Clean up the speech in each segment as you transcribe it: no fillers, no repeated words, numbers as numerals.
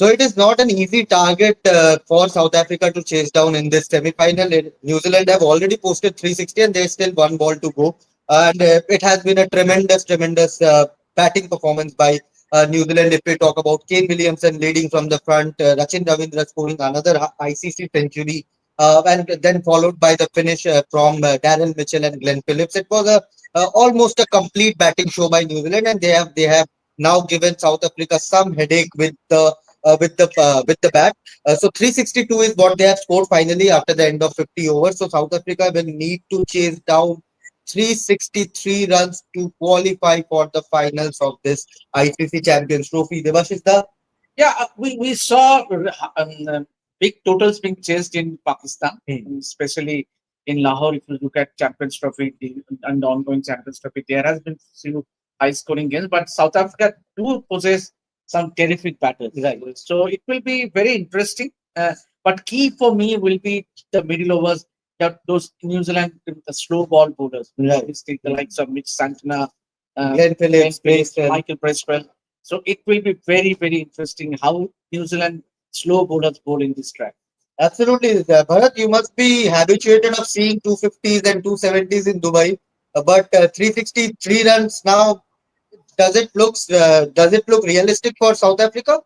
So it is not an easy target for South Africa to chase down in this semi-final. New Zealand have already posted 360 and there's still one ball to go. And it has been a tremendous batting performance by New Zealand. If we talk about Kane Williamson leading from the front, Rachin Ravindra scoring another ICC century, and then followed by the finish from Darren Mitchell and Glenn Phillips. It was almost a complete batting show by New Zealand, and they have now given South Africa some headache with the bat. So 362 is what they have scored finally after the end of 50 overs. So South Africa will need to chase down 363 runs to qualify for the finals of this ICC Champions Trophy. Devashis, Yeah, we saw big totals being chased in Pakistan, especially in Lahore. If you look at Champions Trophy and the ongoing Champions Trophy, there has been few high scoring games, but South Africa do possess some terrific batters. Right. So it will be very interesting. But key for me will be the middle overs, that those New Zealand the slow ball bowlers. Right. Obviously, the likes of Mitch Santana, Glenn Phillips, Michael Bracewell. So it will be very interesting how New Zealand slow bowlers bowl in this track. Absolutely, Bharat, you must be habituated of seeing 250s and 270s in Dubai, but 363 runs now. Does it look realistic for South Africa?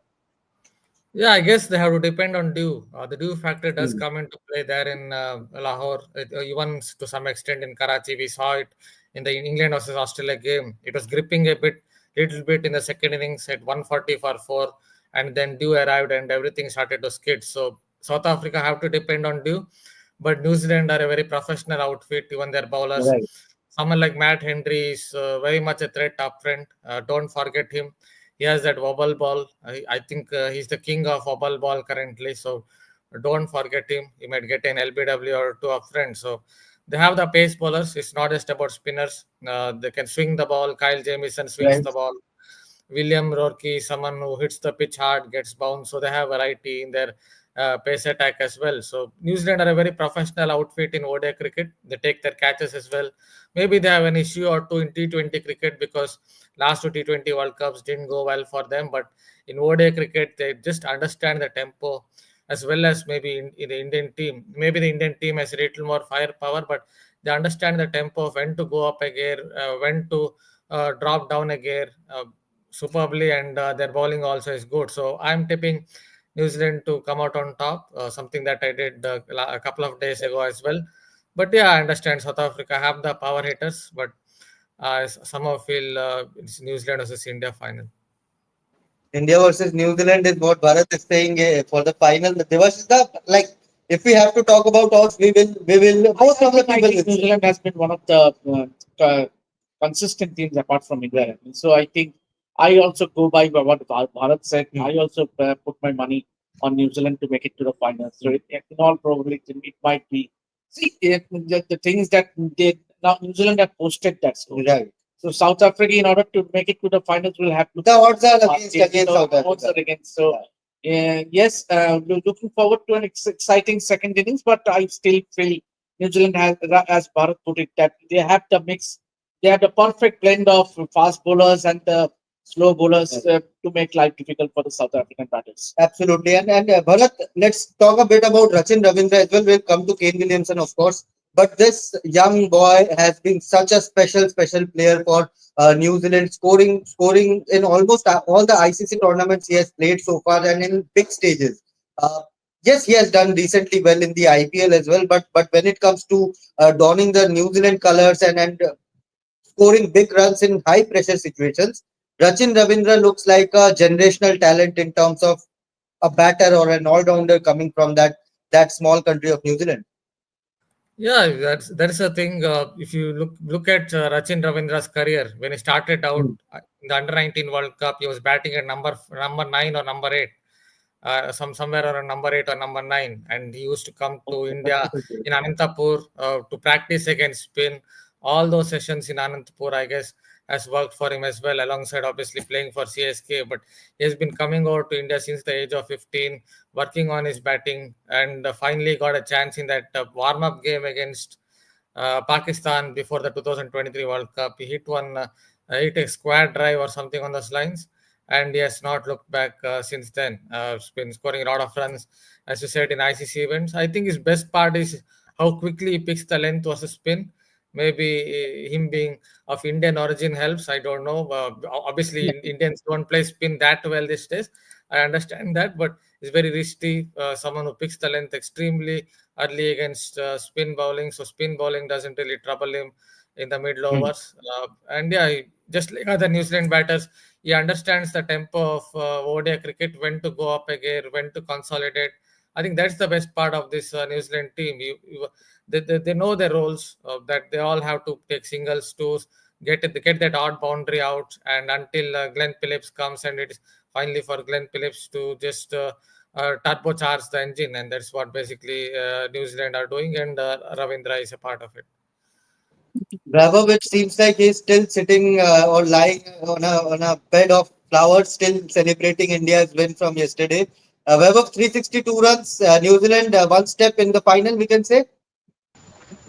Yeah, I guess they have to depend on dew. The dew factor does Hmm. come into play there in Lahore. Even to some extent in Karachi, we saw it in the England versus Australia game. It was gripping a little bit in the second innings at 140 for four, and then dew arrived and everything started to skid. So South Africa have to depend on dew, but New Zealand are a very professional outfit. Even their bowlers, Right. someone like Matt Henry is very much a threat up front. Don't forget him. He has that wobble ball. I think he's the king of wobble ball currently. So don't forget him. He might get an LBW or two up front. So they have the pace bowlers. It's not just about spinners. They can swing the ball. Kyle Jamieson swings Right. the ball. William Rourke, someone who hits the pitch hard, gets bounced. So they have variety in their pace attack as well. So New Zealand are a very professional outfit in ODI cricket. They take their catches as well. Maybe they have an issue or two in T20 cricket because last two T20 World Cups didn't go well for them. But in ODI cricket, they just understand the tempo as well as maybe in the Indian team. Maybe the Indian team has a little more firepower, but they understand the tempo of when to go up a gear, when to drop down a gear superbly, and their bowling also is good. So I'm tipping New Zealand to come out on top, something that I did a couple of days ago as well. But yeah, I understand South Africa have the power hitters, but I somehow feel it's New Zealand versus India final. India versus New Zealand is what Bharat is saying for the final. Devashis, like if we have to talk about odds, we will. Most of the I people think will New say. Zealand has been one of the consistent teams apart from India. So I think I also go by what Bharat said. I also put my money on New Zealand to make it to the finals. So in all probability, it might be. See, the thing is that they now New Zealand have posted that score. Right. So South Africa, in order to make it to the finals, will have to. The odds are against South Odds Africa. are against. So yes, looking forward to an exciting second innings, but I still feel New Zealand has, as Bharat put it, that they have the mix. They have the perfect blend of fast bowlers and the slow bowlers to make life difficult for the South African batters. Absolutely. And Bharat, let's talk a bit about Rachin Ravindra as well. We'll come to Kane Williamson, of course. But this young boy has been such a special player for New Zealand, scoring in almost all the ICC tournaments he has played so far and in big stages. Uh, yes, he has done decently well in the IPL as well. But when it comes to donning the New Zealand colors and scoring big runs in high pressure situations, Rachin Ravindra looks like a generational talent in terms of a batter or an all-rounder coming from that small country of New Zealand. Yeah, that's the thing. If you look at Rachin Ravindra's career, when he started out in the Under 19 World Cup, he was batting at number nine or number eight, somewhere around number eight or number nine, and he used to come to India in Anantapur to practice against spin. All those sessions in Anantapur, I guess, has worked for him as well, alongside obviously playing for CSK. But he has been coming over to India since the age of 15, working on his batting, and finally got a chance in that warm-up game against Pakistan before the 2023 World Cup. He hit a square drive or something on those lines, and he has not looked back since then. He's been scoring a lot of runs, as you said, in ICC events. I think his best part is how quickly he picks the length versus spin. Maybe him being of Indian origin helps. I don't know. Obviously, Indians don't play spin that well these days. I understand that, but it's very risky. Someone who picks the length extremely early against spin bowling, so spin bowling doesn't really trouble him in the middle overs. And yeah, just like other New Zealand batters, he understands the tempo of ODI cricket, when to go up again, when to consolidate. I think that's the best part of this New Zealand team. They know their roles, that they all have to take singles to get that odd boundary out, and until Glenn Phillips comes, and it's finally for Glenn Phillips to just turbocharge the engine, and that's what basically New Zealand are doing, and Ravindra is a part of it. Vaibhav, it seems like he's still sitting or lying on a bed of flowers, still celebrating India's win from yesterday. Vaibhav, 362 runs, New Zealand one step in the final, we can say.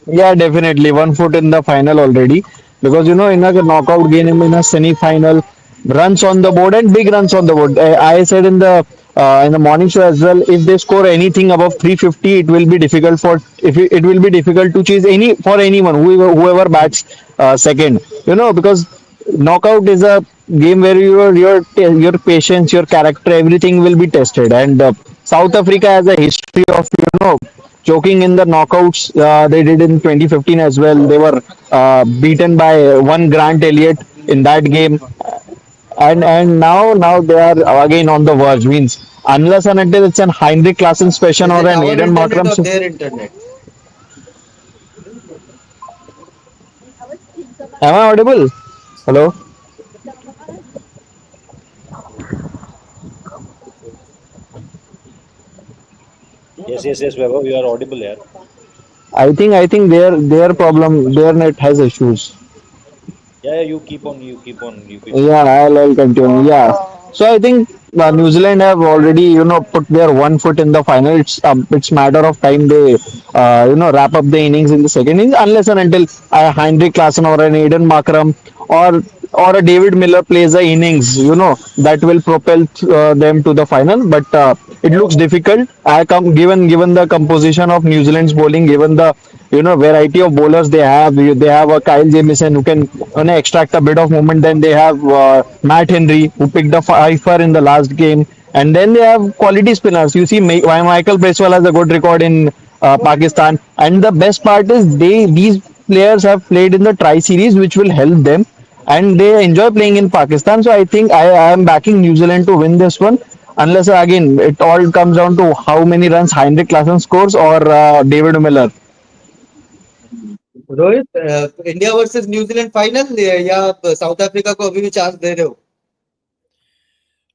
Yeah, definitely. One foot in the final already. Because, in a knockout game, in a semi-final, runs on the board and big runs on the board. I said in the morning show as well, if they score anything above 350, it will be difficult it will be difficult to chase for anyone, whoever bats second. Because knockout is a game where your patience, your character, everything will be tested. And South Africa has a history of choking in the knockouts. They did in 2015 as well. They were beaten by one Grant Elliott in that game, and now they are again on the verge. Means unless and until it's an Heinrich Klaassen special Is or it an our Aiden internet Markram. or their internet? Am I audible? Hello. Yes, Vaibhav, you are audible here. I think their problem, their net has issues. Yeah, you keep on. Yeah, I'll continue. Yeah. So I think New Zealand have already, put their one foot in the final. It's matter of time they, wrap up the innings in the second innings, unless and until Heinrich Klaassen or an Aiden Markram or a David Miller plays a innings, that will propel them to the final. But it looks difficult. Given the composition of New Zealand's bowling, given the variety of bowlers they have. They have a Kyle Jamieson who can extract a bit of movement. Then they have Matt Henry who picked a fifer in the last game, and then they have quality spinners. You see, Michael Bracewell has a good record in Pakistan, and the best part is these players have played in the Tri Series, which will help them, and they enjoy playing in Pakistan. So I think I am backing New Zealand to win this one. Unless again, it all comes down to how many runs Heinrich Klaassen scores or David Miller. Rohit, India versus New Zealand final या south Africa को अभी भी chance दे रहे हो?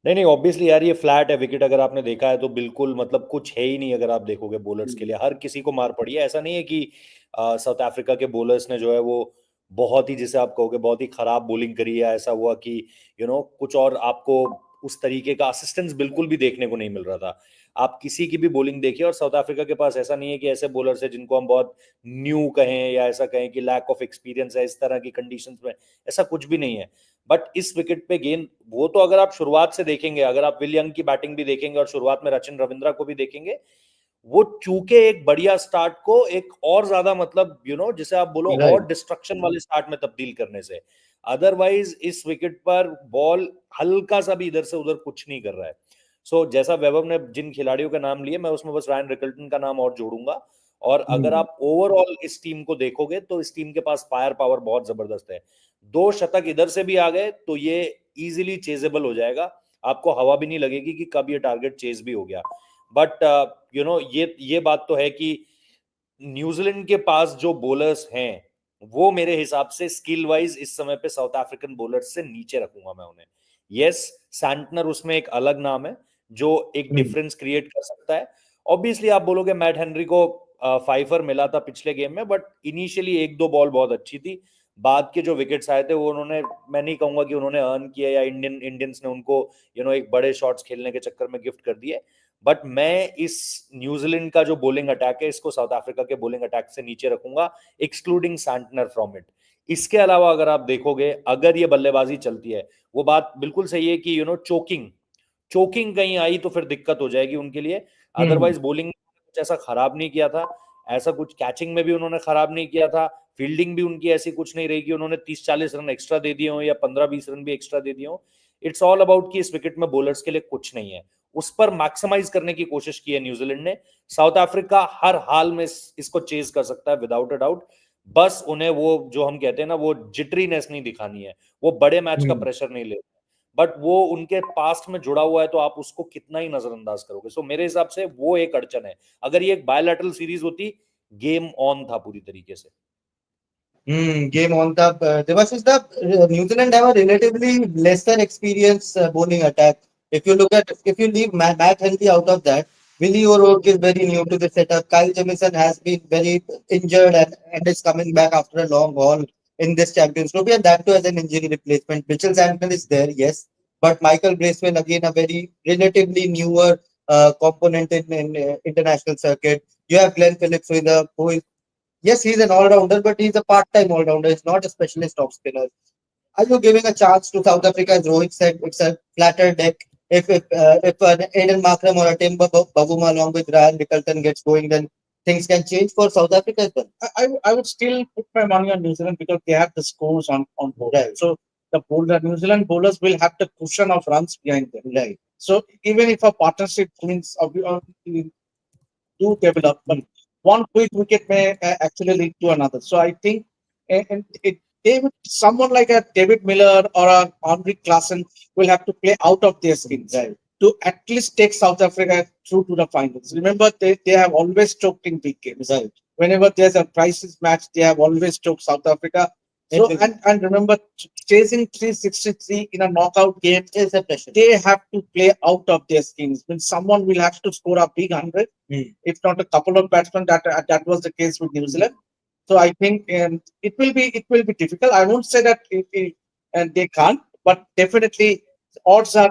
नहीं, obviously यार, ये flat है विकेट। अगर आपने देखा है तो बिल्कुल मतलब कुछ है ही नहीं। अगर आप देखोगे बॉलर्स के लिए, हर किसी को मार पड़ी है। ऐसा नहीं है कि साउथ अफ्रीका के बॉलर्स ने जो है वो बहुत ही, जिसे आप कहोगे, बहुत ही खराब बॉलिंग करी है। ऐसा हुआ कि कुछ और आपको उस तरीके का असिस्टेंस बिल्कुल भी देखने को नहीं मिल रहा था। आप किसी की भी बॉलिंग देखिए, और साउथ अफ्रीका के पास ऐसा नहीं है कि ऐसे बॉलर्स है जिनको हम बहुत न्यू कहें या ऐसा कहें कि लैक ऑफ एक्सपीरियंस है इस तरह की कंडीशंस में। ऐसा कुछ भी नहीं है। बट इस विकेट पे गेंद, वो तो अगर आप शुरुआत से देखेंगे, अगर आप विल यंग की बैटिंग भी देखेंगे और शुरुआत में रचिन रविंद्रा को भी देखेंगे, वो चूके एक बढ़िया स्टार्ट को एक और ज्यादा मतलब जिसे आप बोलो और डिस्ट्रक्शन वाले स्टार्ट में तब्दील करने से। अदरवाइज इस विकेट पर बॉल हल्का सा भी इधर से उधर कुछ नहीं कर रहा है। सो जैसा वैभव ने जिन खिलाड़ियों के नाम लिए, मैं उसमें बस रायन रिकल्टन का नाम और जोड़ूंगा। और अगर आप ओवरऑल इस टीम को देखोगे तो इस टीम के पास फायर पावर बहुत जबरदस्त है। 2 शतक इधर से भी आ गए तो ये इजीली चेजेबल हो जाएगा। आपको हवा भी नहीं लगेगी कि कब ये टारगेट चेज भी हो गया। बट ये बात तो है कि न्यूजीलैंड के पास जो बॉलर्स हैं वो मेरे हिसाब से स्किल वाइज इस समय पे साउथ अफ्रीकन बॉलर्स से नीचे रखूंगा मैं उन्हें। यस, सैंटनर उसमें एक अलग नाम है जो एक डिफरेंस क्रिएट कर सकता है। ऑब्वियसली आप बोलोगे मैट हेनरी को फाइफर मिला था पिछले गेम में, बट इनिशियली 1-2 बॉल बहुत अच्छी थी। बाद के जो विकेट्स आए थे वो उन्होंने, मैं नहीं कहूंगा कि उन्होंने अर्न किया या इंडियंस ने उनको एक बड़े शॉट्स खेलने के चक्कर में गिफ्ट कर दिए। बट मैं इस न्यूजीलैंड का जो बॉलिंग अटैक है इसको साउथ अफ्रीका के बॉलिंग अटैक से नीचे रखूंगा, एक्सक्लूडिंग सैंटनर फ्रॉम इट। इसके अलावा अगर आप देखोगे, अगर ये बल्लेबाजी चलती है, वो बात बिल्कुल सही है कि चोकिंग कहीं आई तो फिर दिक्कत हो जाएगी उनके लिए। अदरवाइज बॉलिंग में कुछ ऐसा खराब नहीं किया था, ऐसा कुछ कैचिंग में भी उन्होंने खराब नहीं किया था, फील्डिंग भी उनकी ऐसी कुछ नहीं रही कि उन्होंने 30-40 रन एक्स्ट्रा दे दिए हो या 15-20 रन भी एक्स्ट्रा दे दिए हो। इट्स ऑल अबाउट कि इस विकेट में बॉलर्स के लिए कुछ नहीं है, उस पर मैक्सिमाइज करने की कोशिश की है न्यूजीलैंड ने। साउथ अफ्रीका हर हाल में इसको चेज कर सकता है विदाउट अ डाउट, बस उन्हें वो जो हम कहते हैं ना, वो जिटरीनेस नहीं दिखानी है, वो बड़े मैच का प्रेशर नहीं लेते, बट वो उनके पास्ट में जुड़ा हुआ है तो आप उसको कितना ही नजरअंदाज करोगे। सो मेरे हिसाब से वो एक अड़चन है। अगर ये एक बायलैटरल सीरीज होती, गेम ऑन था पूरी तरीके से। Game on the Devashish, the New Zealand have a relatively lesser experience bowling attack. If you leave Matt Henry out of that, Willie O'Rourke is very new to the setup. Kyle Jamieson has been very injured and is coming back after a long haul in this Champions Trophy, and that too as an injury replacement. Mitchell Santner is there, yes, but Michael Bracewell again a very relatively newer component in international circuit. You have Glenn Phillips who is yes, he's an all-rounder, but he's a part-time all-rounder. He's not a specialist off spinner. Are you giving a chance to South Africa? As Rohit said, it's a flatter deck. If an Aiden Markram or a Tim Bavuma along with Ryan Nicholson gets going, then things can change for South Africa as well. I would still put my money on New Zealand because they have the scores on board. Right. So the New Zealand bowlers will have the cushion of runs behind them. Right. So even if a partnership means do develop, but one quick wicket may actually lead to another. So I think someone like a David Miller or a Henrik Klaasen will have to play out of their skins, Right. to at least take South Africa through to the finals. Remember, they have always choked in big games. Right. Whenever there's a crisis match, they have always choked South Africa. So and remember, chasing 363 in a knockout game is a pressure. They have to play out of their skins. When someone will have to score a big 100, if not a couple of batsmen. That was the case with New Zealand. So I think it will be difficult. I won't say that and they can't, but definitely odds are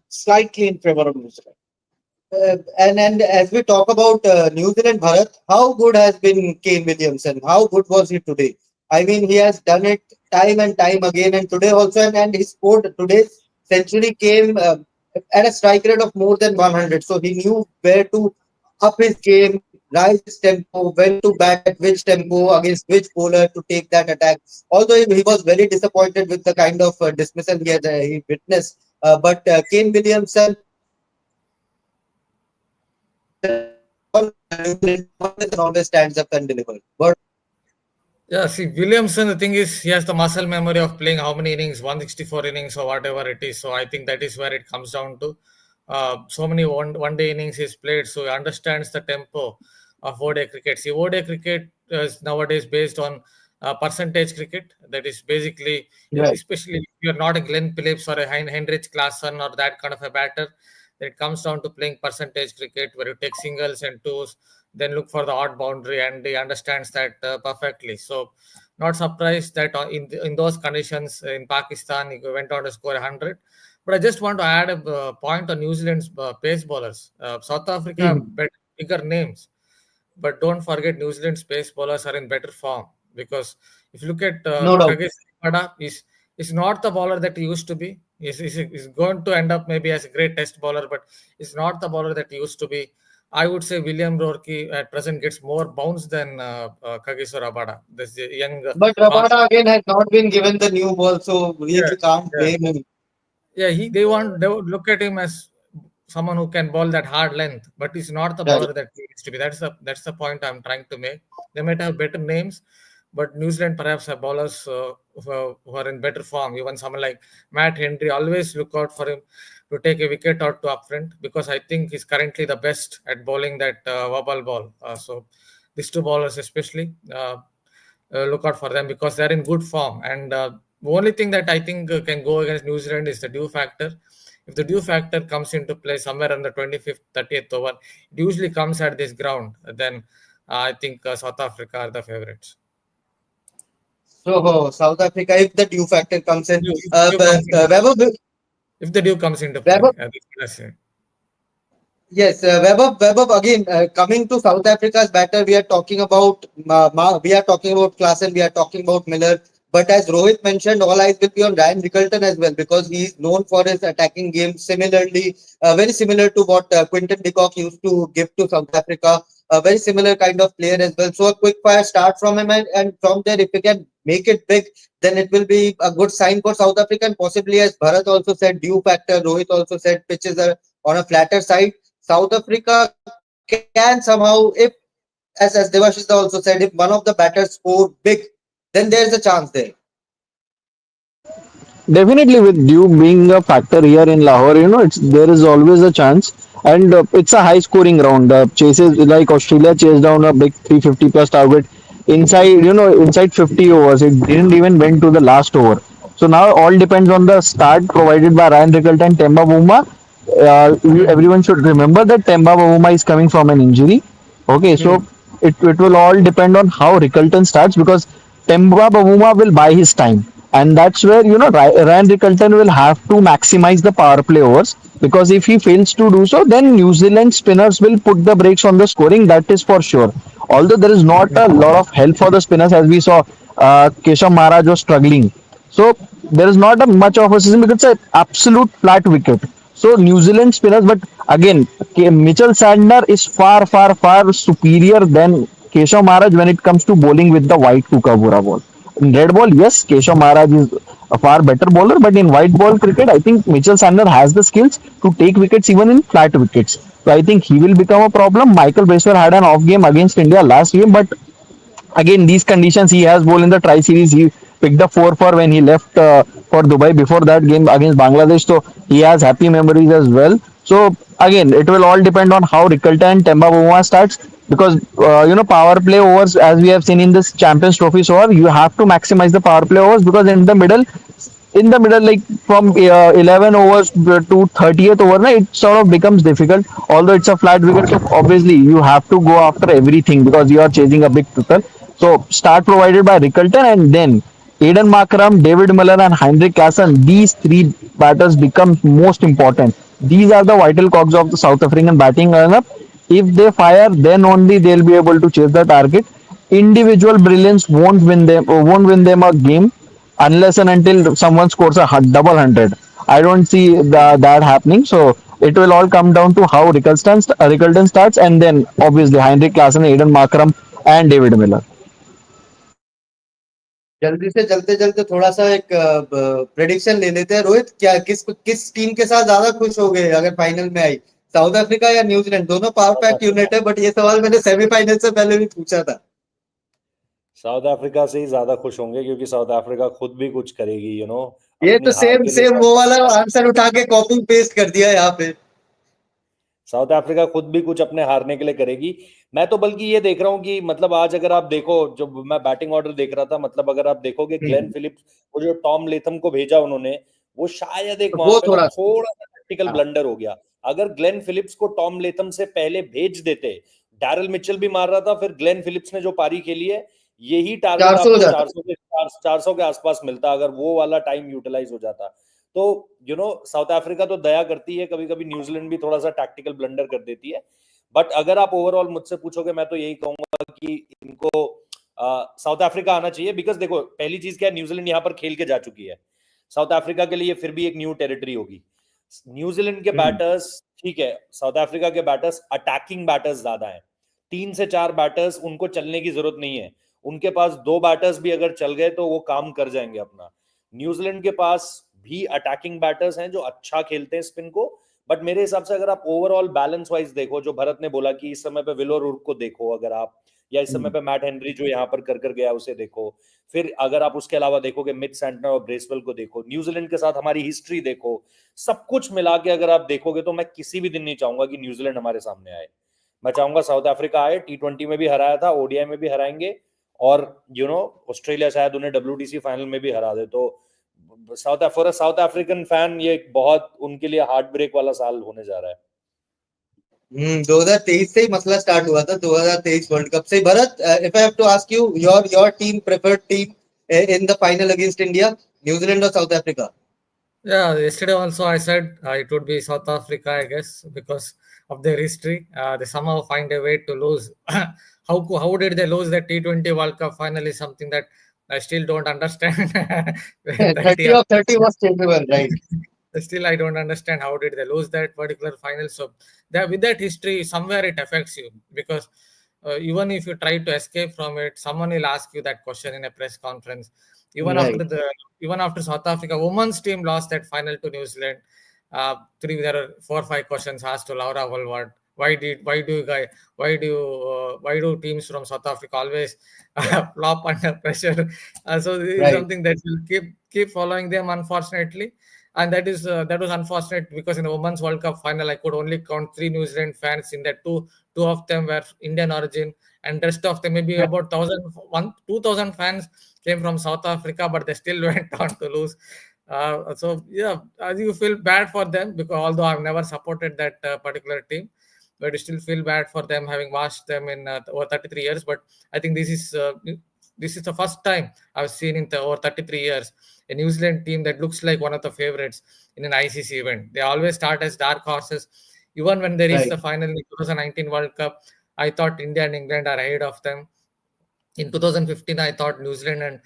slightly in favor of New Zealand. And as we talk about New Zealand, Bharat, how good has been Kane Williamson? How good was he today? I mean, he has done it time and time again, and today also, and he scored today's century came at a strike rate of more than 100. So he knew where to up his game, rise his tempo, when to bat at which tempo against which bowler to take that attack. Although he was very disappointed with the kind of dismissal he witnessed, but Kane Williamson always stands up and delivers. But Yeah, see, Williamson, the thing is, he has the muscle memory of playing how many innings, 164 innings or whatever it is. So I think that is where it comes down to. So many one-day innings he's played, so he understands the tempo of ODI cricket. See, ODI cricket is nowadays based on percentage cricket. That is basically, Right. especially if you're not a Glenn Phillips or a Heinrich Klaasen or that kind of a batter, then it comes down to playing percentage cricket where you take singles and twos, then look for the odd boundary, and he understands that perfectly. So, not surprised that in those conditions in Pakistan he went on to score 100. But I just want to add a point on New Zealand's pace bowlers. South Africa have bigger names, but don't forget New Zealand's pace bowlers are in better form, because if you look at no doubt. Kagesi Rabada, is not the bowler that he used to be. He's going to end up maybe as a great test bowler, but he's not the bowler that he used to be. I would say William Rourke at present gets more bounce than Kagiso Rabada. This young. But Rabada again has not been given the new ball, so really can't blame him. Yeah, they would look at him as someone who can bowl that hard length, but he's not the Right. bowler that he needs to be. That's the point I'm trying to make. They might have better names, but New Zealand perhaps have bowlers who are in better form. Even someone like Matt Henry, always look out for him to take a wicket out to up front, because I think he's currently the best at bowling that wobble ball. So these two bowlers especially, look out for them because they're in good form. And the only thing that I think can go against New Zealand is the dew factor. If the dew factor comes into play somewhere on the 25th, 30th over, it usually comes at this ground, then I think South Africa are the favorites. So South Africa, if the dew factor comes in, If the dew comes into play, that's it. Yes, Webber again coming to South Africa's batter. We are talking about Klaasen, we are talking about Miller. But as Rohit mentioned, all eyes will be on Ryan Rickelton as well because he is known for his attacking game. Similarly, very similar to what Quinton de Kock used to give to South Africa. A very similar kind of player as well. So a quick fire start from him, and from there, if he can make it big, then it will be a good sign for South Africa. And possibly, as Bharat also said, due factor. Rohit also said pitches are on a flatter side. South Africa can somehow, if as Devashish also said, if one of the batters score big, then there's a chance there. Definitely, with dew being a factor here in Lahore, it's there is always a chance, and it's a high scoring round. Chases like Australia chased down a big 350 plus target inside, inside 50 overs. It didn't even went to the last over. So now all depends on the start provided by Ryan Rickelton and Temba Bavuma. Everyone should remember that Temba Bavuma is coming from an injury. Okay, so it will all depend on how Rickelton starts because Temba Bavuma will buy his time. And that's where, Ryan Rickelton will have to maximize the power play overs because if he fails to do so, then New Zealand spinners will put the brakes on the scoring. That is for sure. Although there is not a lot of help for the spinners, as we saw, Keshav Maharaj was struggling. So there is not a much of a season because it's an absolute flat wicket. So New Zealand spinners, but again, Mitchell Santner is far, far, far superior than Keshav Maharaj when it comes to bowling with the white Kookaburra ball. In red ball, yes, Keshav Maharaj is a far better bowler, but in white ball cricket, I think Mitchell Santner has the skills to take wickets even in flat wickets. So I think he will become a problem. Michael Bracewell had an off game against India last game, but again these conditions he has bowled in the tri series. He picked up 4 for when he left for Dubai before that game against Bangladesh, so he has happy memories as well. So again it will all depend on how Rickelton and Temba Bavuma starts because power play overs, as we have seen in this Champions Trophy, so you have to maximize the power play overs because in the middle, like from 11 overs to 30th over, it sort of becomes difficult. Although it's a flat wicket, so obviously you have to go after everything because you are chasing a big total. So start provided by Rickelton, and then Aiden Markram, David Miller, and Heinrich Klassen. These three batters become most important. These are the vital cogs of the South African batting lineup. If they fire, then only they'll be able to chase the target. Individual brilliance won't win them a game unless and until someone scores a double hundred. I don't see that happening. So it will all come down to how Rickelton starts, and then obviously Heinrich Klassen, Aiden Markram, and David Miller. जल्दी से चलते चलते थोड़ा सा एक prediction ले लेते हैं रोहित, क्या किस टीम के साथ ज्यादा खुश हो गए अगर फाइनल में आई, साउथ अफ्रीका या न्यूजीलैंड? दोनों पावर पैक यूनिट है, बट ये सवाल मैंने सेमीफाइनल से पहले भी पूछा था। साउथ अफ्रीका से ही ज्यादा खुश होंगे क्योंकि साउथ अफ्रीका खुद भी कुछ करेगी, ये तो सेम वो वाला आंसर उठा के कॉपी पेस्ट कर दिया यहाँ पे। साउथ अफ्रीका खुद भी कुछ अपने हारने के लिए करेगी। मैं तो बल्कि ये देख रहा हूँ कि मतलब आज अगर आप देखो, जब मैं बैटिंग ऑर्डर देख रहा था, मतलब अगर आप देखोगे ग्लेन फिलिप्स, वो जो टॉम लेथम को भेजा उन्होंने, वो शायद एक वहां पे थोड़ा सा टैक्टिकल ब्लंडर हो गया। अगर ग्लेन फिलिप्स को टॉम लेथम से पहले भेज देते, डैरल मिचेल भी मार रहा था, फिर ग्लेन फिलिप्स ने जो पारी खेली है, यही टारगेट आपको 400 के आसपास मिलता अगर वो वाला टाइम यूटिलाइज हो जाता। तो साउथ अफ्रीका तो दया करती है, कभी कभी न्यूजीलैंड भी थोड़ा सा टैक्टिकल ब्लंडर कर देती है। बट अगर आप ओवरऑल मुझसे पूछोगे, मैं तो यही कहूंगा कि इनको साउथ अफ्रीका आना चाहिए। बिकॉज देखो, पहली चीज क्या है, न्यूजीलैंड यहाँ पर खेल के जा चुकी है। साउथ अफ्रीका के लिए फिर भी एक न्यू टेरिटरी होगी। न्यूजीलैंड के बैटर्स ठीक है, साउथ अफ्रीका के बैटर्स अटैकिंग बैटर्स ज्यादा है। 3 से 4 बैटर्स, उनको चलने की जरूरत नहीं है। उनके पास 2 बैटर्स भी अगर चल गए तो वो काम कर जाएंगे अपना। न्यूजीलैंड के पास भी अटैकिंग बैटर्स हैं जो अच्छा खेलते हैं स्पिन को। बट मेरे हिसाब से अगर आप ओवरऑल बैलेंस वाइज देखो, जो भरत ने बोला कि इस समय पे विलो रूट को देखो अगर आप, या इस समय पे मैट हेनरी जो यहाँ पर कर गया उसे देखो, फिर अगर आप उसके अलावा देखोगे मिच सैंटनर और ब्रेसवेल को देखो, न्यूजीलैंड के साथ हमारी हिस्ट्री देखो, सब कुछ मिला के अगर आप देखोगे, तो मैं किसी भी दिन नहीं चाहूंगा कि न्यूजीलैंड हमारे सामने आए। मैं चाहूंगा साउथ अफ्रीका आए। T20 में भी हराया था, ओडीआई में भी हराएंगे, और ऑस्ट्रेलिया शायद उन्हें WTC फाइनल में भी हरा दे। तो साउथ अफ्रीकन फैन ये बहुत उनके लिए हार्ट ब्रेक वाला साल होने जा रहा है। 2023 से ही मसला स्टार्ट हुआ था, 2023 वर्ल्ड कप से। Bharat, if I have to ask you, your team, preferred team in the final against India, New Zealand और South Africa? Yeah, yesterday also I said it would be South Africa, I guess, because of their history. They somehow find a way to lose. How did they lose the T20 World Cup final is something that I still don't understand. 30 30 of of 30 was changeable, right? still I don't understand how did they lose that particular final. So that with that history, somewhere it affects you because even if you try to escape from it, someone will ask you that question in a press conference. Even Right, after the even after South Africa women's team lost that final to New Zealand, there are 4 or 5 questions asked to Laura Woolward. Why do teams from South Africa always flop under pressure? So this is right, something that will keep following them, unfortunately. And that was unfortunate because in the Women's World Cup final, I could only count 3 New Zealand fans. In that, two of them were Indian origin, and rest of them maybe about 2,000 fans came from South Africa, but they still went on to lose. So yeah, you feel bad for them because although I've never supported that particular team, but I still feel bad for them having watched them in over 33 years. But I think this is the first time I've seen in over 33 years a New Zealand team that looks like one of the favorites in an ICC event. They always start as dark horses. Even when they reach right. the final in 2019 World Cup, I thought India and England are ahead of them. In 2015, I thought New Zealand and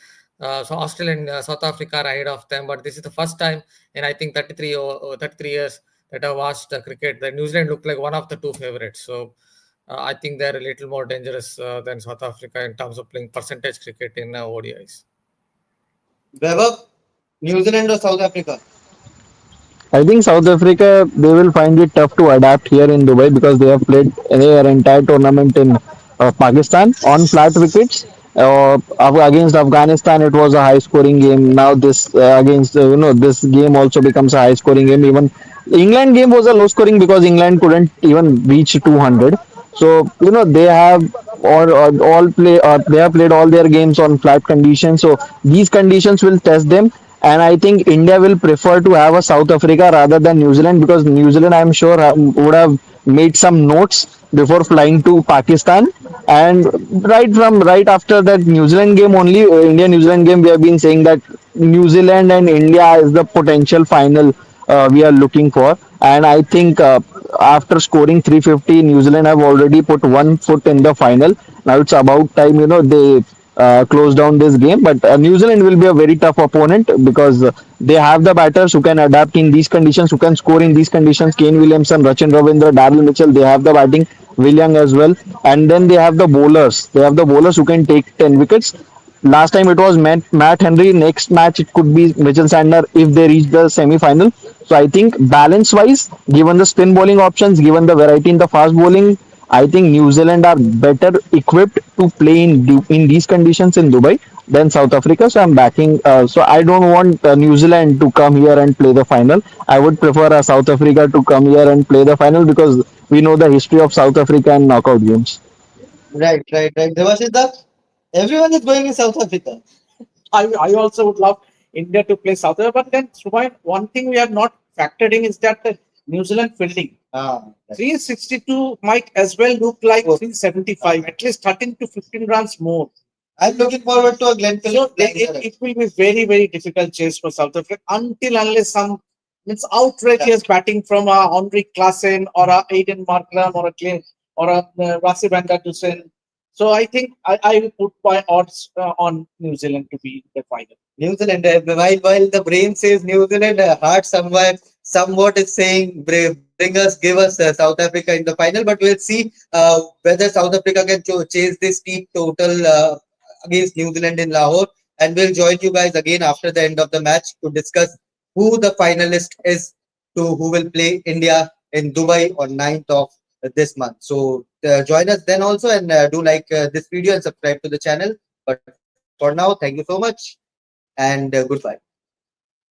so Australia and South Africa are ahead of them. But this is the first time in I think 33 years that I watched cricket that New Zealand looked like one of the two favorites. So I think they're a little more dangerous than South Africa in terms of playing percentage cricket in ODIs. Vaibhav, New Zealand or South Africa? I think South Africa they will find it tough to adapt here in Dubai because they have played their entire tournament in Pakistan on flat wickets. Against Afghanistan, it was a high-scoring game. Now this against this game also becomes a high-scoring game. Even England game was a low-scoring because England couldn't even reach 200. So they have all play they have played all their games on flat conditions. So these conditions will test them, and I think India will prefer to have a South Africa rather than New Zealand because New Zealand, I'm sure, would have made some notes before flying to Pakistan. And right after that New Zealand game only, India New Zealand game, we have been saying that New Zealand and India is the potential final we are looking for. And I think after scoring 350, New Zealand have already put 1 foot in the final. Now it's about time, they close down this game. But New Zealand will be a very tough opponent because they have the batters who can adapt in these conditions, who can score in these conditions. Kane Williamson, Rachin Ravindra, Darryl Mitchell, they have the batting. William as well, and then they have the bowlers. They have the bowlers who can take 10 wickets. Last time it was Matt Henry. Next match it could be Mitchell Santner if they reach the semi-final. So I think balance-wise, given the spin bowling options, given the variety in the fast bowling, I think New Zealand are better equipped to play in these conditions in Dubai than South Africa. So I'm backing. So I don't want New Zealand to come here and play the final. I would prefer South Africa to come here and play the final because we know the history of South Africa and knockout games. Right, right, right. Devashita, everyone is going in South Africa. I also would love India to play South Africa, but then Subhain, one thing we are not factored in is that the New Zealand fielding. Right. 362 might as well look like Oh. 375, at least 13 to 15 runs more. I'm looking forward to a Glenn So Phillips. it will be very, very difficult chase for South Africa until unless some means outrageous batting from a Henrik Klaasen or a Aiden Markram or a Glenn or a Rasib Dusen. So I think I will put my odds on New Zealand to be the final. New Zealand, while the brain says New Zealand, heart somewhat is saying give us South Africa in the final. But we'll see whether South Africa can chase this steep total against New Zealand in Lahore. And we'll join you guys again after the end of the match to discuss who the finalist is to who will play India in Dubai on 9th of this month. So join us then also, and do like this video and subscribe to the channel. But for now, thank you so much and goodbye.